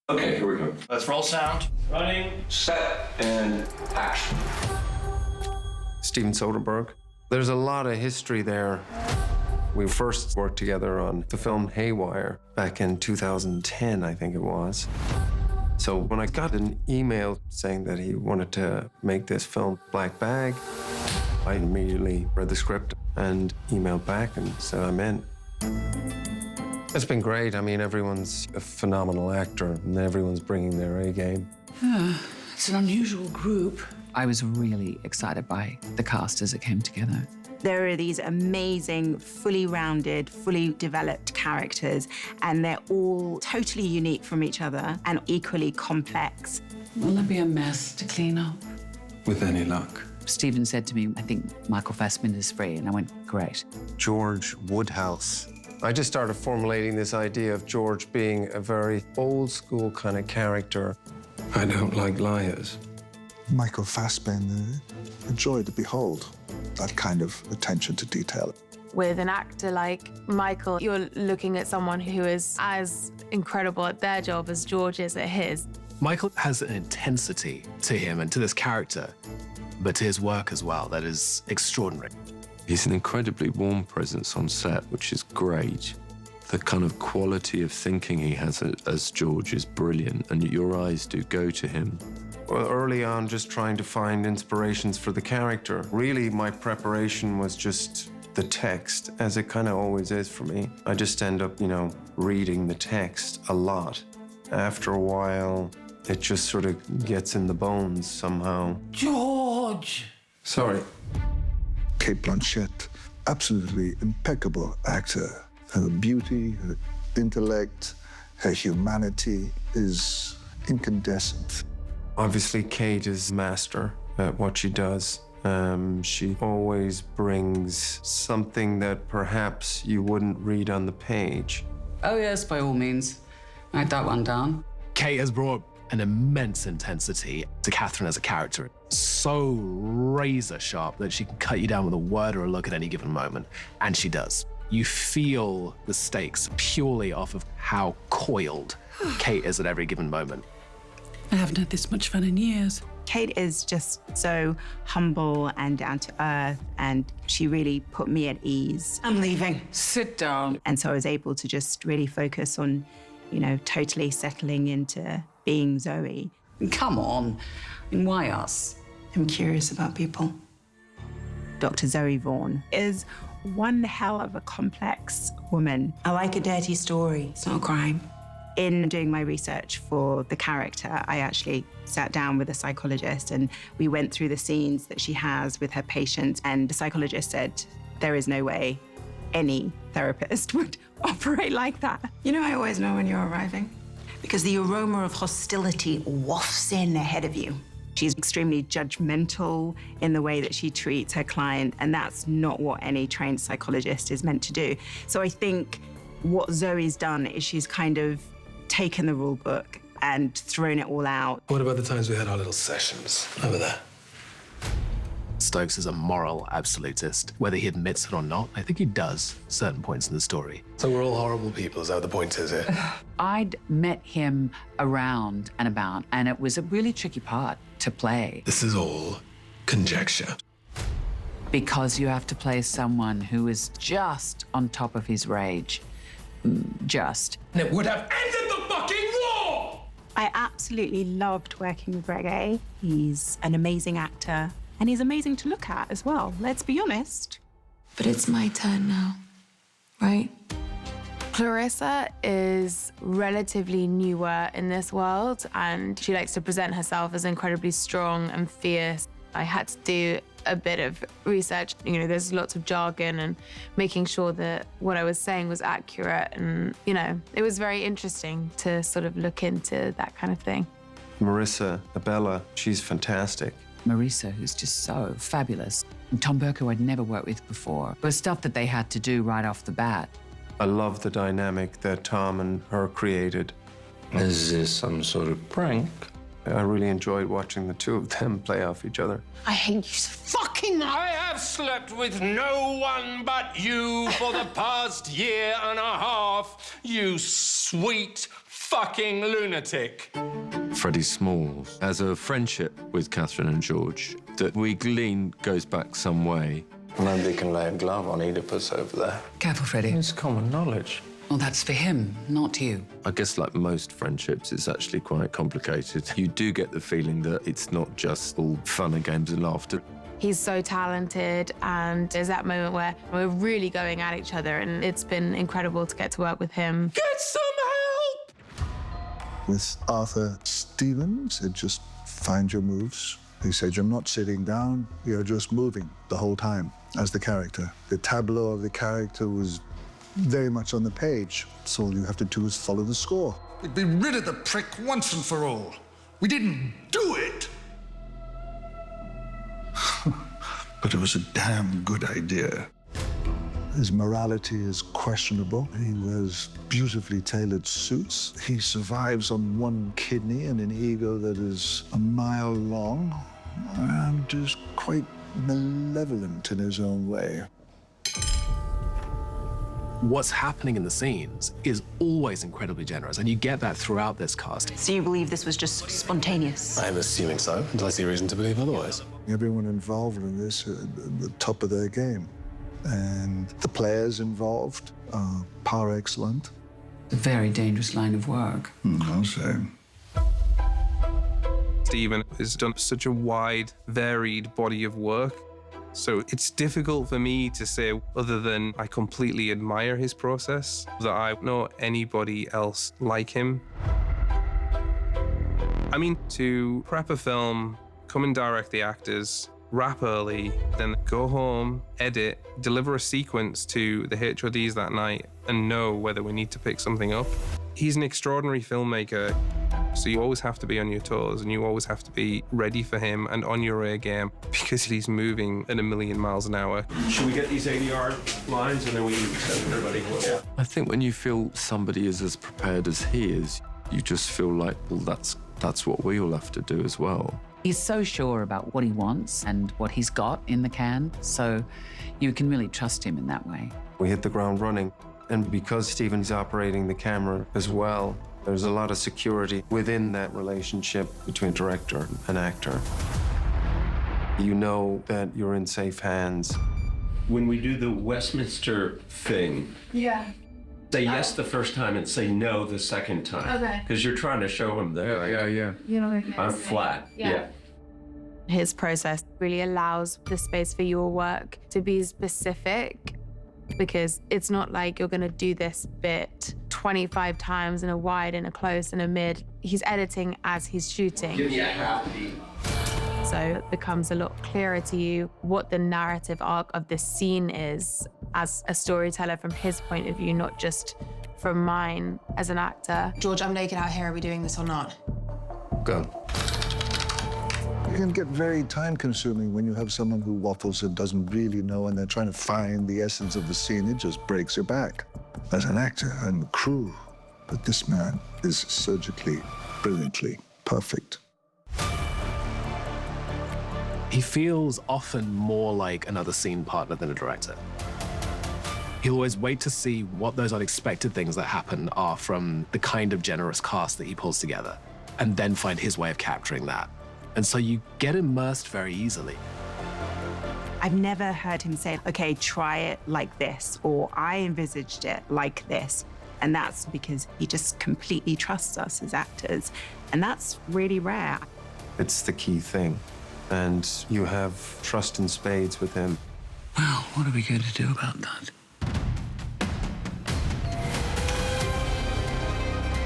Okay, here we go. Let's roll sound. Running, set, and action. Steven Soderbergh. There's a lot of history there. We first worked together on the film Haywire back in 2010, I think it was. So when I got an email saying that he wanted to make this film Black Bag, I immediately read the script and emailed back and said I'm in. It's been great. I mean, everyone's a phenomenal actor and everyone's bringing their A game. It's an unusual group. I was really excited by the cast as it came together. There are these amazing, fully rounded, fully developed characters, and they're all totally unique from each other and equally complex. Will there be a mess to clean up? With any luck. Stephen said to me, I think Michael Fassbender is free, and I went, great. George Woodhouse. I just started formulating this idea of George being a very old school kind of character. I don't like liars. Michael Fassbender, a joy to behold, that kind of attention to detail. With an actor like Michael, you're looking at someone who is as incredible at their job as George is at his. Michael has an intensity to him and to this character, but to his work as well, that is extraordinary. He's an incredibly warm presence on set, which is great. The kind of quality of thinking he has as George is brilliant, and your eyes do go to him. Well, early on, just trying to find inspirations for the character. Really, my preparation was just the text, as it kind of always is for me. I just end up, reading the text a lot. After a while, it just sort of gets in the bones somehow. George! Sorry. Cate Blanchett, absolutely impeccable actor. Her beauty, her intellect, her humanity is incandescent. Obviously, Cate is master at what she does. She always brings something that perhaps you wouldn't read on the page. Oh, yes, by all means. Write that one down. Cate has brought an immense intensity to Catherine as a character. So razor sharp that she can cut you down with a word or a look at any given moment, and she does. You feel the stakes purely off of how coiled Cate is at every given moment. I haven't had this much fun in years. Cate is just so humble and down to earth, and she really put me at ease. I'm leaving. Sit down. And so I was able to just really focus on, totally settling into being Zoe. Come on. Why us? I'm curious about people. Dr. Zoe Vaughan is one hell of a complex woman. I like a dirty story. It's not a crime. In doing my research for the character, I actually sat down with a psychologist and we went through the scenes that she has with her patients, and the psychologist said, there is no way any therapist would operate like that. I always know when you're arriving, because the aroma of hostility wafts in ahead of you. She's extremely judgmental in the way that she treats her client, and that's not what any trained psychologist is meant to do. So I think what Zoe's done is she's kind of taken the rule book and thrown it all out. What about the times we had our little sessions over there? Stokes is a moral absolutist. Whether he admits it or not, I think he does at certain points in the story. So we're all horrible people, is that what the point is here? I'd met him around and about, and it was a really tricky part to play. This is all conjecture. Because you have to play someone who is just on top of his rage. Just. And it would have ended the fucking war! I absolutely loved working with Regé. He's an amazing actor, and he's amazing to look at as well, let's be honest. But it's my turn now, right? Clarissa is relatively newer in this world, and she likes to present herself as incredibly strong and fierce. I had to do a bit of research. There's lots of jargon and making sure that what I was saying was accurate. And, it was very interesting to sort of look into that kind of thing. Marisa Abela, she's fantastic. Marisa, who's just so fabulous. And Tom Burke, who I'd never worked with before. It was stuff that they had to do right off the bat. I love the dynamic that Tom and her created. Is this some sort of prank? I really enjoyed watching the two of them play off each other. I hate you so fucking much. I have slept with no one but you for the past year and a half, you sweet, fucking lunatic. Freddie Smalls has a friendship with Catherine and George that we glean goes back some way. Nobody can lay a glove on Oedipus over there. Careful, Freddie. It's common knowledge. Well, that's for him, not you. I guess like most friendships, it's actually quite complicated. You do get the feeling that it's not just all fun and games and laughter. He's so talented, and there's that moment where we're really going at each other, and it's been incredible to get to work with him. Get some help! With Arthur Steven said, just find your moves. He said, you're not sitting down, you're just moving the whole time as the character. The tableau of the character was very much on the page, so all you have to do is follow the score. We'd be rid of the prick once and for all. We didn't do it. But it was a damn good idea. His morality is questionable. He wears beautifully tailored suits. He survives on one kidney and an ego that is a mile long, and is quite malevolent in his own way. What's happening in the scenes is always incredibly generous, and you get that throughout this cast. So you believe this was just spontaneous? I'm assuming so, until I see reason to believe otherwise. Everyone involved in this are at the top of their game. And the players involved are par excellent. A very dangerous line of work. I'll say. Steven has done such a wide, varied body of work. So it's difficult for me to say, other than I completely admire his process, that I know anybody else like him. I mean, to prep a film, come and direct the actors, wrap early, then go home, edit, deliver a sequence to the HODs that night, and know whether we need to pick something up. He's an extraordinary filmmaker, so you always have to be on your toes, and you always have to be ready for him and on your A game, because he's moving at 1,000,000 miles an hour. Should we get these ADR lines and then we can send everybody? Yeah. I think when you feel somebody is as prepared as he is, you just feel like, well, that's what we all have to do as well. He's so sure about what he wants and what he's got in the can, so you can really trust him in that way. We hit the ground running. And because Steven's operating the camera as well, there's a lot of security within that relationship between director and actor. You know that you're in safe hands. When we do the Westminster thing, say yes the first time and say no the second time. Okay. Because you're trying to show him that. Yeah. You know, I'm flat. Yeah. His process really allows the space for your work to be specific, because it's not like you're gonna do this bit 25 times in a wide, in a close, in a mid. He's editing as he's shooting. Give me a happy. So it becomes a lot clearer to you what the narrative arc of this scene is as a storyteller from his point of view, not just from mine as an actor. George, I'm naked out here. Are we doing this or not? Go. It can get very time-consuming when you have someone who waffles and doesn't really know, and they're trying to find the essence of the scene. It just breaks your back as an actor and the crew. But this man is surgically, brilliantly perfect. He feels often more like another scene partner than a director. He'll always wait to see what those unexpected things that happen are from the kind of generous cast that he pulls together, and then find his way of capturing that. And so you get immersed very easily. I've never heard him say, okay, try it like this, or I envisaged it like this. And that's because he just completely trusts us as actors. And that's really rare. It's the key thing. And you have trust in spades with him. Well, what are we going to do about that?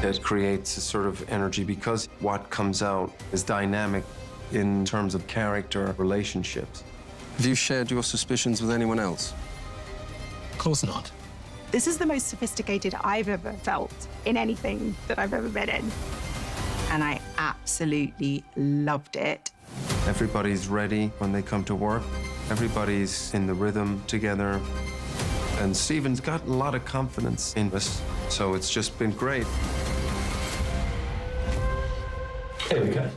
It creates a sort of energy because what comes out is dynamic in terms of character relationships. Have you shared your suspicions with anyone else? Of course not. This is the most sophisticated I've ever felt in anything that I've ever been in. And I absolutely loved it. Everybody's ready when they come to work. Everybody's in the rhythm together. And Steven's got a lot of confidence in us, so it's just been great. Here we go.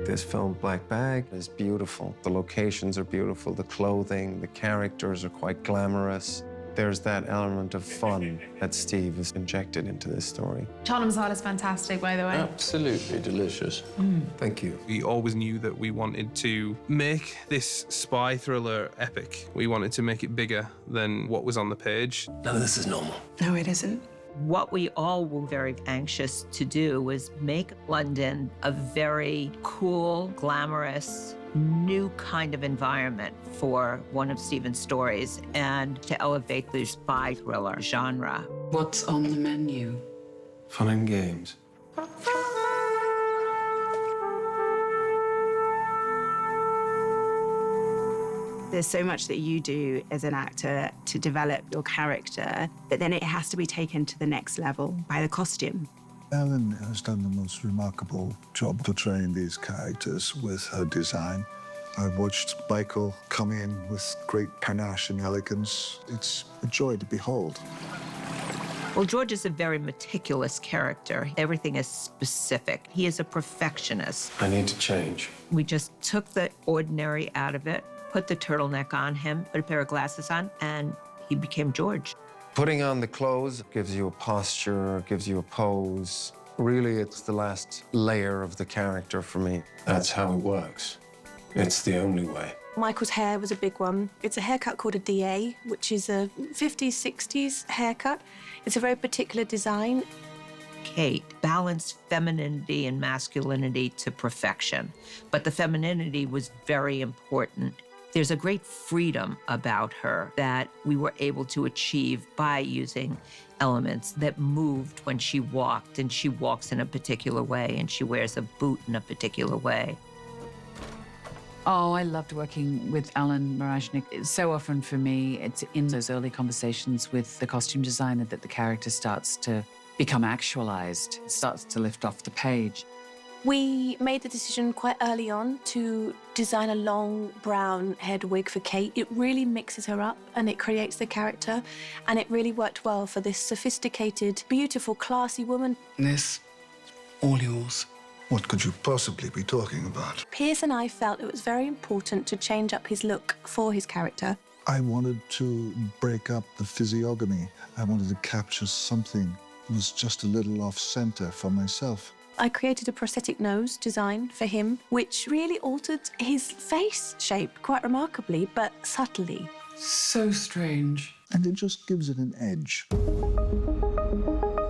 This film, Black Bag, is beautiful. The locations are beautiful, the clothing, the characters are quite glamorous. There's that element of fun that Steve has injected into this story. Chana masala is fantastic, by the way. Absolutely delicious. Thank you. We always knew that we wanted to make this spy thriller epic. We wanted to make it bigger than what was on the page. None of this is normal. No, it isn't. What we all were very anxious to do was make London a very cool, glamorous, new kind of environment for one of Steven's stories and to elevate the spy thriller genre. What's on the menu? Fun and games. There's so much that you do as an actor to develop your character, but then it has to be taken to the next level by the costume. Ellen has done the most remarkable job portraying these characters with her design. I've watched Michael come in with great panache and elegance. It's a joy to behold. Well, George is a very meticulous character. Everything is specific. He is a perfectionist. I need to change. We just took the ordinary out of it, put the turtleneck on him, put a pair of glasses on, and he became George. Putting on the clothes gives you a posture, gives you a pose. Really, it's the last layer of the character for me. That's how it works. It's the only way. Michael's hair was a big one. It's a haircut called a DA, which is a 50s, 60s haircut. It's a very particular design. Cate balanced femininity and masculinity to perfection, but the femininity was very important. There's a great freedom about her that we were able to achieve by using elements that moved when she walked, and she walks in a particular way, and she wears a boot in a particular way. Oh, I loved working with Alan Mirajnik. So often for me, it's in those early conversations with the costume designer that the character starts to become actualized, starts to lift off the page. We made the decision quite early on to design a long brown head wig for Cate. It really mixes her up and it creates the character, and it really worked well for this sophisticated, beautiful, classy woman. This, all yours. What could you possibly be talking about? Pierce and I felt it was very important to change up his look for his character. I wanted to break up the physiognomy. I wanted to capture something that was just a little off-center for myself. I created a prosthetic nose design for him, which really altered his face shape quite remarkably, but subtly. So strange. And it just gives it an edge.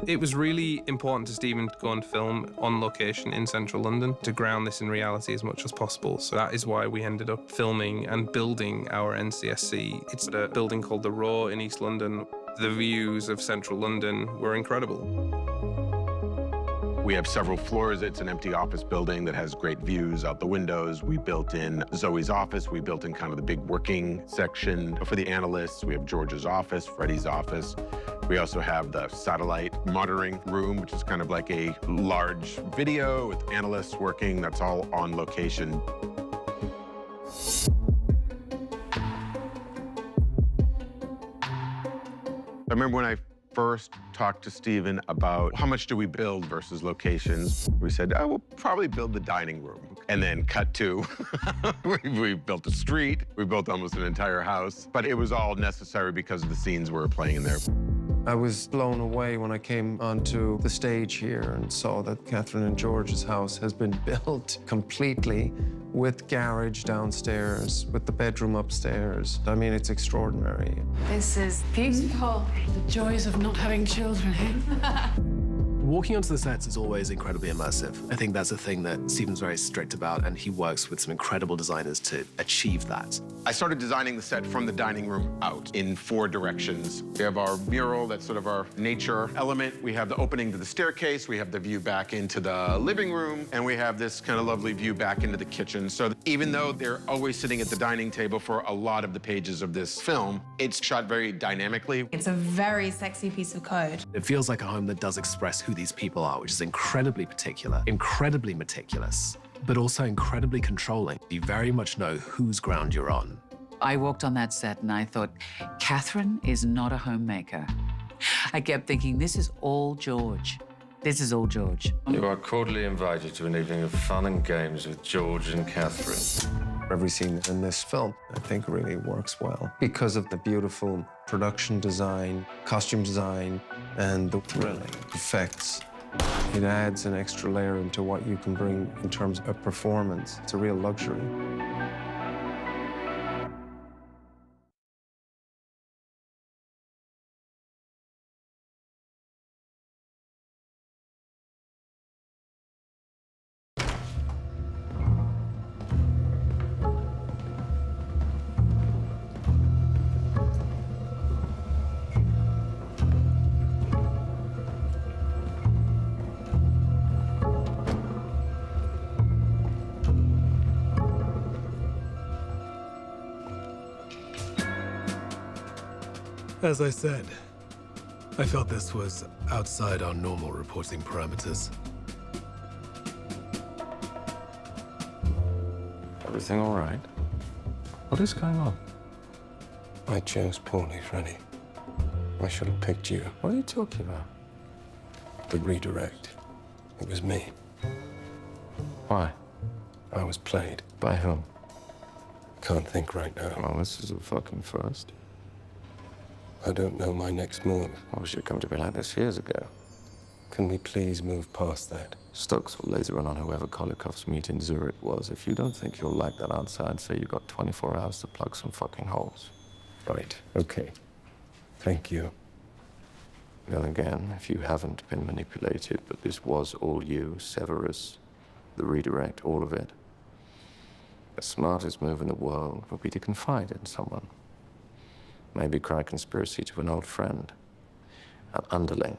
It was really important to Steven to go and film on location in central London to ground this in reality as much as possible. So that is why we ended up filming and building our NCSC. It's at a building called The Row in East London. The views of central London were incredible. We have several floors. It's an empty office building that has great views out the windows. We built in Zoe's office. We built in kind of the big working section for the analysts. We have George's office, Freddie's office. We also have the satellite monitoring room, which is kind of like a large video with analysts working. That's all on location. I remember when I first talked to Steven about how much do we build versus locations. We said, oh, we'll probably build the dining room. And then cut to, we built a street, we built almost an entire house, but it was all necessary because of the scenes we were playing in there. I was blown away when I came onto the stage here and saw that Catherine and George's house has been built completely with garage downstairs, with the bedroom upstairs. I mean, it's extraordinary. This is beautiful. The joys of not having children, eh? Walking onto the sets is always incredibly immersive. I think that's a thing that Steven's very strict about, and he works with some incredible designers to achieve that. I started designing the set from the dining room out in 4 directions. We have our mural, that's sort of our nature element. We have the opening to the staircase. We have the view back into the living room. And we have this kind of lovely view back into the kitchen. So even though they're always sitting at the dining table for a lot of the pages of this film, it's shot very dynamically. It's a very sexy piece of code. It feels like a home that does express who these people are, which is incredibly particular, incredibly meticulous, but also incredibly controlling. You very much know whose ground you're on. I walked on that set and I thought, Catherine is not a homemaker. I kept thinking, this is all George. This is all George. You are cordially invited to an evening of fun and games with George and Catherine. Every scene in this film, I think, really works well because of the beautiful production design, costume design, and the thrilling effects. It adds an extra layer into what you can bring in terms of performance. It's a real luxury. As I said, I felt this was outside our normal reporting parameters. Everything all right? What is going on? I chose poorly, Freddie. I should have picked you. What are you talking about? The redirect. It was me. Why? I was played. By whom? Can't think right now. Well, this is a fucking first. I don't know my next move. I wish it had come to be like this years ago. Can we please move past that? Stokes will laser in on whoever Kolikov's meet in Zurich was. If you don't think you'll like that answer, I'd say you got 24 hours to plug some fucking holes. Right, okay. Thank you. Then again, if you haven't been manipulated, but this was all you, Severus, the redirect, all of it, the smartest move in the world would be to confide in someone. Maybe cry conspiracy to an old friend, an underling.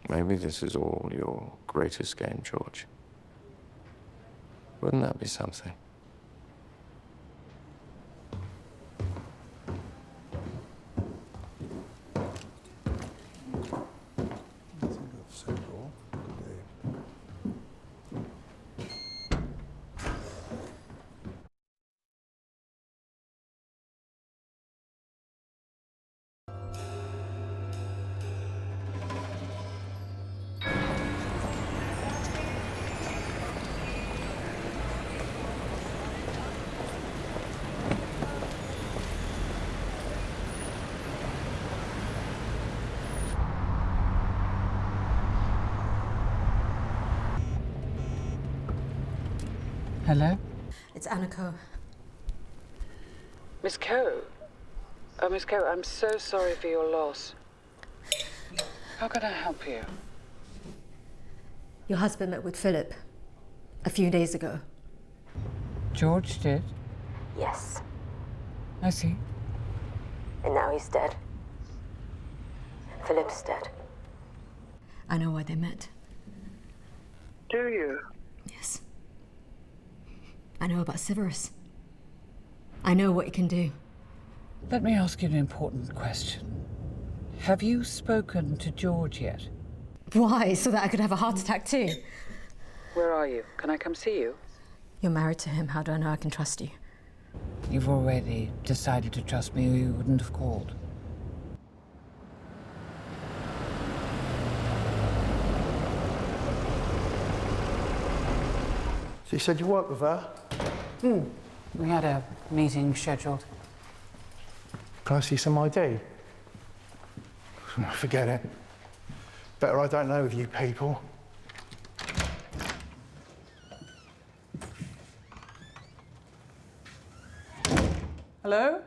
Maybe this is all your greatest game, George. Wouldn't that be something? Hello? It's Anna Coe. Miss Coe? Oh, Miss Coe, I'm so sorry for your loss. How can I help you? Your husband met with Philip a few days ago. George did? Yes. I see. And now he's dead. Philip's dead. I know why they met. Do you? Yes. I know about Severus. I know what he can do. Let me ask you an important question. Have you spoken to George yet? Why? So that I could have a heart attack too? Where are you? Can I come see you? You're married to him. How do I know I can trust you? You've already decided to trust me or you wouldn't have called. She said you work with her? We had a meeting scheduled. Can I see some ID? Forget it. Better I don't know with you people. Hello?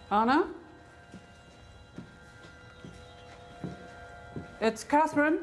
Anna? It's Catherine.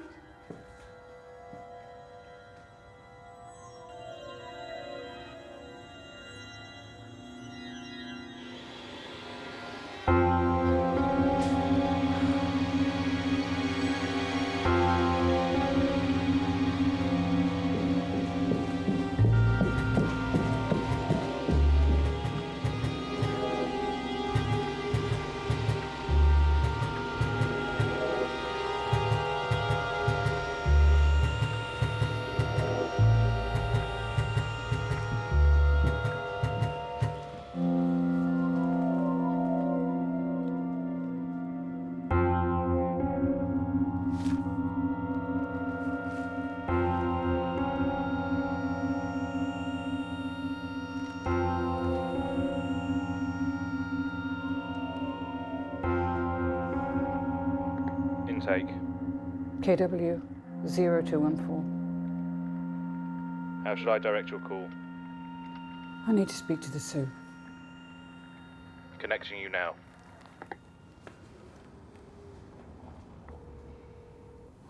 intake. KW 0214. How should I direct your call? I need to speak to the Sioux. Connecting you now.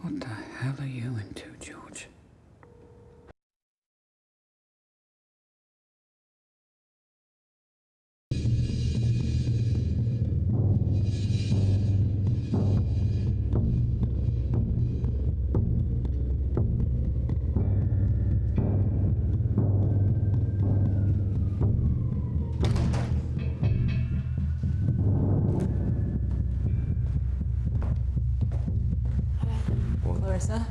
What the hell are you into, George? Marisa?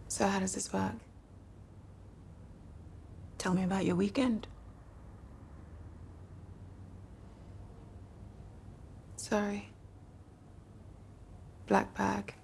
So how does this work? Tell me about your weekend. Sorry. Black bag.